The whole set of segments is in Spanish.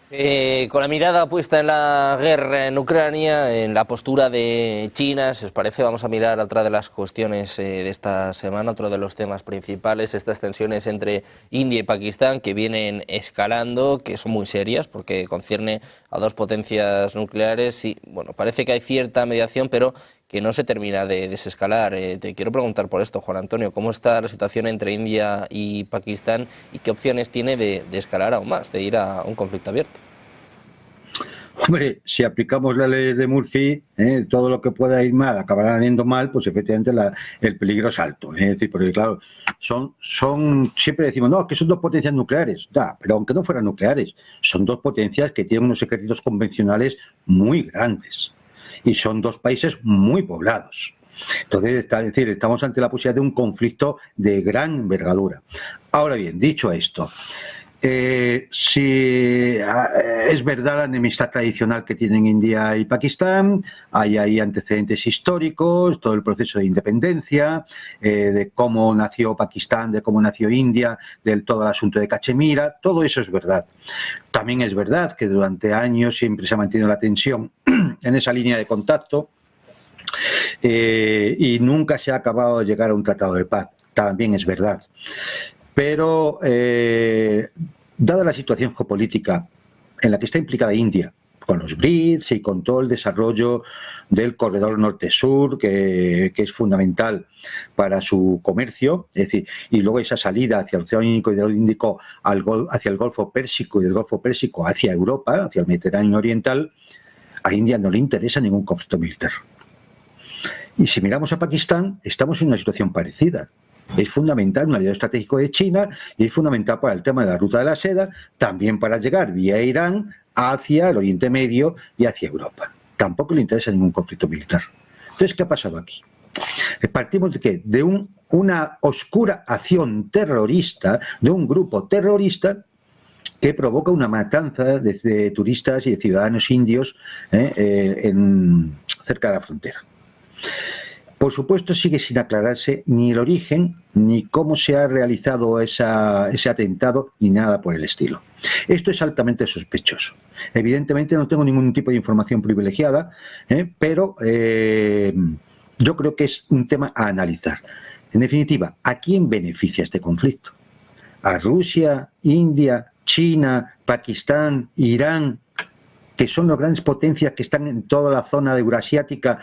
Con la mirada puesta en la guerra en Ucrania, en la postura de China, si os parece, vamos a mirar otra de las cuestiones de esta semana, otro de los temas principales, estas tensiones entre India y Pakistán que vienen escalando, que son muy serias porque concierne a dos potencias nucleares y, bueno, parece que hay cierta mediación, pero que no se termina de desescalar. Te quiero preguntar por esto, Juan Antonio, ¿cómo está la situación entre India y Pakistán y qué opciones tiene de escalar aún más, de ir a un conflicto abierto? Hombre, si aplicamos la ley de Murphy, todo lo que pueda ir mal acabará yendo mal, pues efectivamente el peligro es alto. Es decir, porque claro, siempre decimos, no, que son dos potencias nucleares. Ya, pero aunque no fueran nucleares, son dos potencias que tienen unos ejércitos convencionales muy grandes y son dos países muy poblados. Entonces, es decir, estamos ante la posibilidad de un conflicto de gran envergadura. Ahora bien, dicho esto, si es verdad la enemistad tradicional que tienen India y Pakistán, hay ahí antecedentes históricos, todo el proceso de independencia, de cómo nació Pakistán, de cómo nació India, del todo el asunto de Cachemira, todo eso es verdad. También es verdad que durante años siempre se ha mantenido la tensión en esa línea de contacto y nunca se ha acabado de llegar a un tratado de paz, también es verdad. Pero, dada la situación geopolítica en la que está implicada India, con los BRICS y con todo el desarrollo del corredor norte-sur, que es fundamental para su comercio, es decir, y luego esa salida hacia el Océano Índico hacia el Golfo Pérsico y del Golfo Pérsico hacia Europa, hacia el Mediterráneo Oriental, a India no le interesa ningún conflicto militar. Y si miramos a Pakistán, estamos en una situación parecida. Es fundamental un aliado estratégico de China y es fundamental para el tema de la ruta de la seda, también para llegar vía Irán hacia el Oriente Medio y hacia Europa. Tampoco le interesa ningún conflicto militar. Entonces, ¿qué ha pasado aquí? Partimos de ¿qué? De una oscura acción terrorista, de un grupo terrorista que provoca una matanza de turistas y de ciudadanos indios cerca de la frontera. Por supuesto, sigue sin aclararse ni el origen, ni cómo se ha realizado ese atentado, ni nada por el estilo. Esto es altamente sospechoso. Evidentemente no tengo ningún tipo de información privilegiada, pero yo creo que es un tema a analizar. En definitiva, ¿a quién beneficia este conflicto? ¿A Rusia, India, China, Pakistán, Irán, que son las grandes potencias que están en toda la zona euroasiática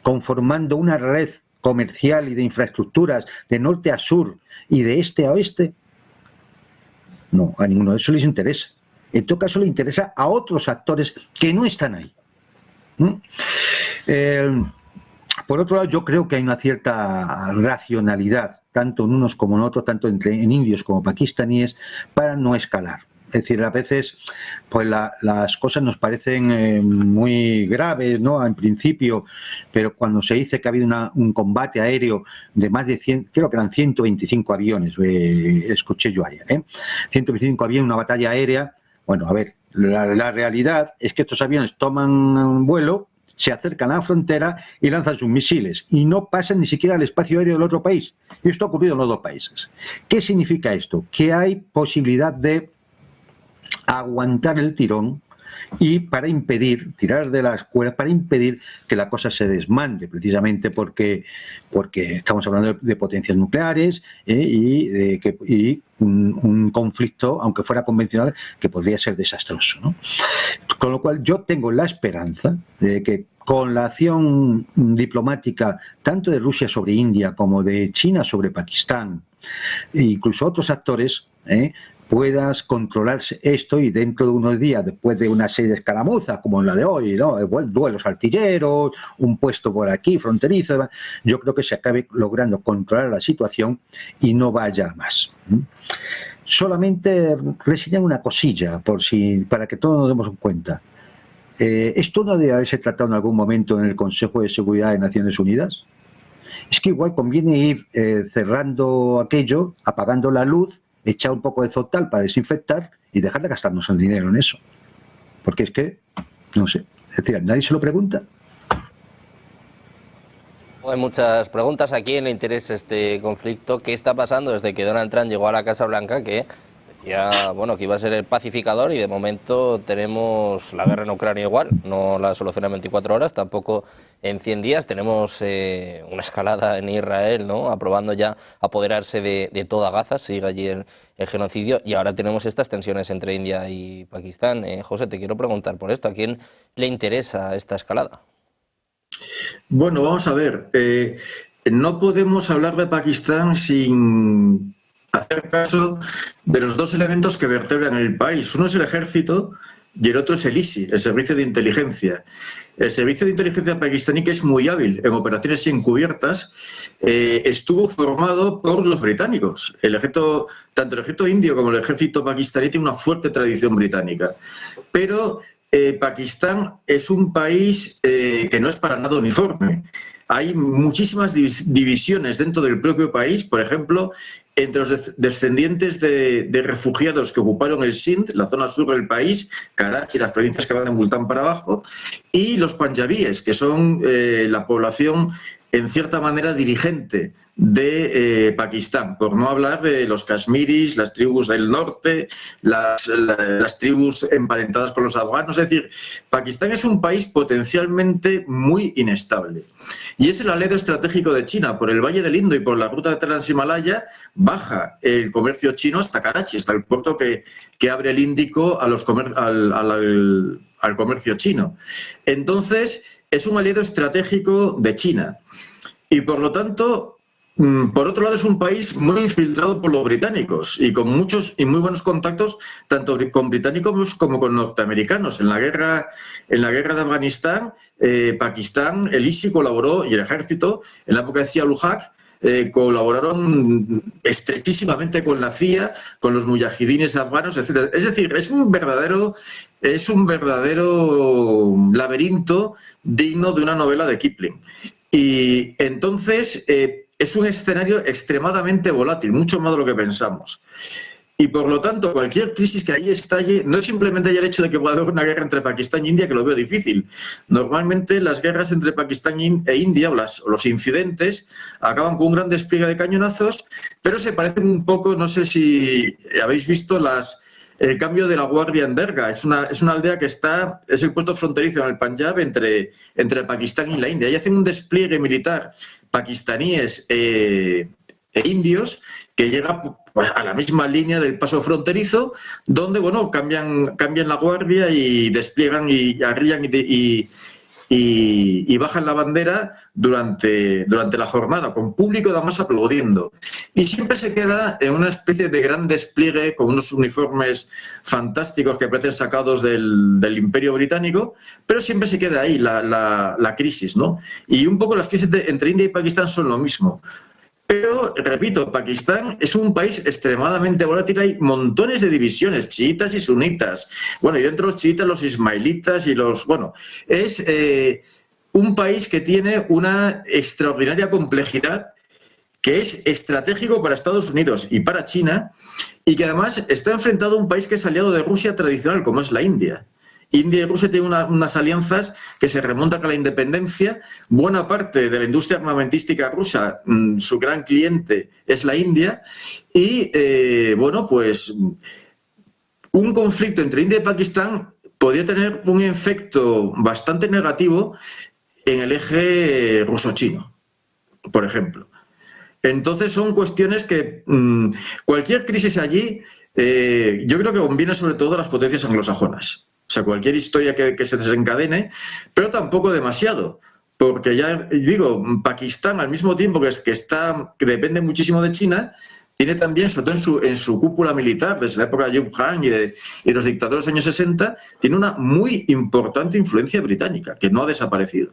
conformando una red comercial y de infraestructuras de norte a sur y de este a oeste? No, a ninguno de esos les interesa. En todo caso, le interesa a otros actores que no están ahí. Por otro lado, yo creo que hay una cierta racionalidad, tanto en unos como en otros, tanto en indios como pakistaníes, para no escalar. Es decir, a veces pues las cosas nos parecen muy graves, ¿no? En principio, pero cuando se dice que ha habido un combate aéreo de más de 100, creo que eran 125 aviones, escuché yo ayer, 125 aviones, una batalla aérea. Bueno, a ver, la realidad es que estos aviones toman vuelo, se acercan a la frontera y lanzan sus misiles y no pasan ni siquiera al espacio aéreo del otro país. Y esto ha ocurrido en los dos países. ¿Qué significa esto? Que hay posibilidad de aguantar el tirón y para impedir, tirar de la escuela, para impedir que la cosa se desmande, precisamente porque estamos hablando de potencias nucleares y un conflicto, aunque fuera convencional, que podría ser desastroso, ¿no? Con lo cual yo tengo la esperanza de que con la acción diplomática tanto de Rusia sobre India como de China sobre Pakistán e incluso otros actores, puedas controlarse esto y dentro de unos días, después de una serie de escaramuzas como la de hoy, ¿no? Duelos artilleros, un puesto por aquí, fronterizo, yo creo que se acabe logrando controlar la situación y no vaya a más. Solamente reseñar una cosilla, para que todos nos demos cuenta. ¿Esto no debe haberse tratado en algún momento en el Consejo de Seguridad de Naciones Unidas? Es que igual conviene ir cerrando aquello, apagando la luz, echar un poco de Zotal para desinfectar y dejar de gastarnos el dinero en eso. Porque es que, no sé, es decir, nadie se lo pregunta. Hay muchas preguntas. ¿A quién le interesa este conflicto? ¿Qué está pasando desde que Donald Trump llegó a la Casa Blanca? Que Ya, bueno, que iba a ser el pacificador y de momento tenemos la guerra en Ucrania igual, no la soluciona en 24 horas, tampoco en 100 días. Tenemos una escalada en Israel, ¿no? Aprobando ya apoderarse de toda Gaza, sigue allí el genocidio, y ahora tenemos estas tensiones entre India y Pakistán. José, te quiero preguntar por esto, ¿a quién le interesa esta escalada? Bueno, vamos a ver. No podemos hablar de Pakistán sin hacer caso de los dos elementos que vertebran el país. Uno es el ejército y el otro es el ISI, el servicio de inteligencia. El servicio de inteligencia pakistaní, que es muy hábil en operaciones encubiertas, estuvo formado por los británicos. Tanto el ejército indio como el ejército pakistaní tiene una fuerte tradición británica. Pero Pakistán es un país que no es para nada uniforme. Hay muchísimas divisiones dentro del propio país, por ejemplo, entre los descendientes de refugiados que ocuparon el Sindh, la zona sur del país, Karachi, las provincias que van de Multán para abajo, y los panjabíes, que son la población en cierta manera dirigente de Pakistán, por no hablar de los kashmiris, las tribus del norte, las tribus emparentadas con los afganos. Es decir, Pakistán es un país potencialmente muy inestable. Y es el aledo estratégico de China. Por el Valle del Indo y por la ruta de Trans-Himalaya baja el comercio chino hasta Karachi, hasta el puerto que abre el Índico al comercio chino. Entonces, es un aliado estratégico de China y, por lo tanto, por otro lado, es un país muy infiltrado por los británicos y con muchos y muy buenos contactos tanto con británicos como con norteamericanos. En la guerra de Afganistán, Pakistán, el ISI colaboró, y el ejército, en la época de Zia-ul-Haq, colaboraron estrechísimamente con la CIA, con los mujahidines afganos, etc. Es decir, es un verdadero laberinto digno de una novela de Kipling. Y entonces es un escenario extremadamente volátil, mucho más de lo que pensamos. Y por lo tanto, cualquier crisis que ahí estalle, no es simplemente ya el hecho de que pueda haber una guerra entre Pakistán e India, que lo veo difícil. Normalmente las guerras entre Pakistán e India, o los incidentes, acaban con un gran despliegue de cañonazos, pero se parecen un poco, no sé si habéis visto el cambio de la Guardia en Derga. Es una aldea que es el puerto fronterizo en el Panjab entre Pakistán y la India. Y hacen un despliegue militar pakistaníes e indios que llega a la misma línea del paso fronterizo, donde bueno, cambian la guardia y despliegan y arrían y bajan la bandera durante la jornada, con público además aplaudiendo. Y siempre se queda en una especie de gran despliegue con unos uniformes fantásticos que parecen sacados del Imperio Británico, pero siempre se queda ahí la crisis, ¿no? Y un poco las crisis entre India y Pakistán son lo mismo. Pero, repito, Pakistán es un país extremadamente volátil, hay montones de divisiones, chiitas y sunitas. Bueno, y dentro de los chiitas, los ismailitas y los... Bueno, es un país que tiene una extraordinaria complejidad, que es estratégico para Estados Unidos y para China, y que además está enfrentado a un país que es aliado de Rusia tradicional, como es la India. India y Rusia tienen unas alianzas que se remontan a la independencia. Buena parte de la industria armamentística rusa, su gran cliente es la India. Y, bueno, pues un conflicto entre India y Pakistán podría tener un efecto bastante negativo en el eje ruso-chino, por ejemplo. Entonces son cuestiones que cualquier crisis allí, yo creo que conviene sobre todo a las potencias anglosajonas. O sea, cualquier historia que se desencadene, pero tampoco demasiado. Porque ya digo, Pakistán, al mismo tiempo que depende muchísimo de China, tiene también, sobre todo en su cúpula militar, desde la época de Ayub Khan y los dictadores de los años 60, tiene una muy importante influencia británica, que no ha desaparecido.